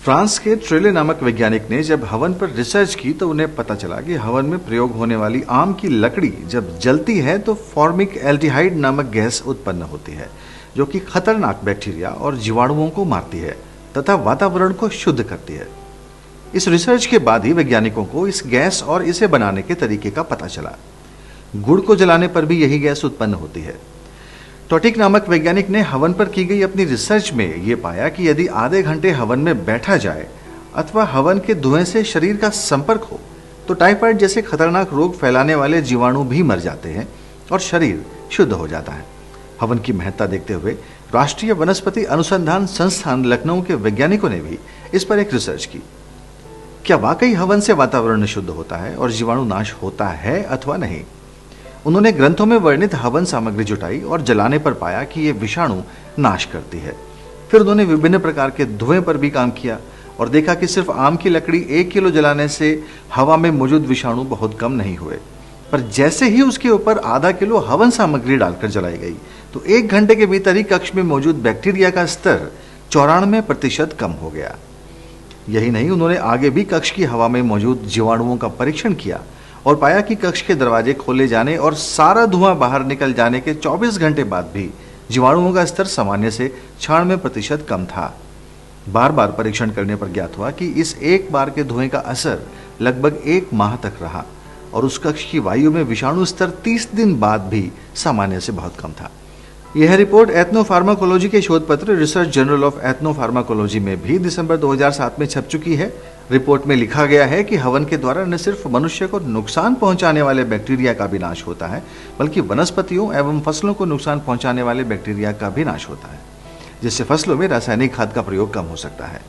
France के ट्रेले नामक वैज्ञानिक ने जब हवन पर रिसर्च की तो उन्हें पता चला कि हवन में प्रयोग होने वाली आम की लकड़ी जब जलती है तो फॉर्मिक एल्डिहाइड नामक गैस उत्पन्न होती है, जो कि खतरनाक बैक्टीरिया और जीवाणुओं को मारती है तथा वातावरण को शुद्ध करती है। इस रिसर्च के बाद ही वैज्ञानिकों को इस गैस और इसे बनाने के तरीके का पता चला। गुड़ को जलाने पर भी यही गैस उत्पन्न होती है। टॉटिक नामक वैज्ञानिक ने हवन पर की गई अपनी रिसर्च में यह पाया कि यदि आधे घंटे हवन में बैठा जाए अथवा हवन के धुएं से शरीर का संपर्क हो तो टाइफाइड जैसे खतरनाक रोग फैलाने वाले जीवाणु भी मर जाते हैं और शरीर शुद्ध हो जाता है। हवन की महत्ता देखते हुए राष्ट्रीय वनस्पति अनुसंधान संस्थान लखनऊ के वैज्ञानिकों ने भी इस पर एक रिसर्च की। क्या वाकई हवन से वातावरण शुद्ध होता है और जीवाणु नाश होता है अथवा नहीं? उन्होंने ग्रंथों में वर्णित हवन सामग्री जुटाई और जलाने पर पाया कि ये विषाणु नाश करती है। फिर उन्होंने विभिन्न प्रकार के धुएं पर भी काम किया और देखा कि सिर्फ आम की लकड़ी 1 किलो जलाने से हवा में मौजूद विषाणु बहुत कम नहीं हुए, पर जैसे ही उसके ऊपर आधा किलो हवन सामग्री डालकर जलाई गई तो 1 घंटे के भीतर ही कक्ष में मौजूद बैक्टीरिया का स्तर 94% कम हो गया। यही नहीं, उन्होंने आगे भी कक्ष की हवा में मौजूद जीवाणुओं का परीक्षण किया और पाया कि कक्ष के दरवाजे खोले जाने और सारा धुआं बाहर निकल जाने के 24 घंटे बाद भी जीवाणुओं का स्तर सामान्य से 96% कम था। बार बार परीक्षण करने पर ज्ञात हुआ कि इस एक बार के धुएं का असर लगभग 1 माह तक रहा और उस कक्ष की वायु में विषाणु स्तर 30 दिन बाद भी सामान्य से बहुत कम था। यह रिपोर्ट एथनोफार्माकोलॉजी के शोध पत्र रिसर्च जर्नल ऑफ एथनोफार्माकोलॉजी में भी दिसंबर 2007 में छप चुकी है। रिपोर्ट में लिखा गया है कि हवन के द्वारा न सिर्फ मनुष्य को नुकसान पहुंचाने वाले बैक्टीरिया का भी नाश होता है, बल्कि वनस्पतियों एवं फसलों को नुकसान पहुंचाने वाले बैक्टीरिया का भी नाश होता है, जिससे फसलों में रासायनिक खाद का प्रयोग कम हो सकता है।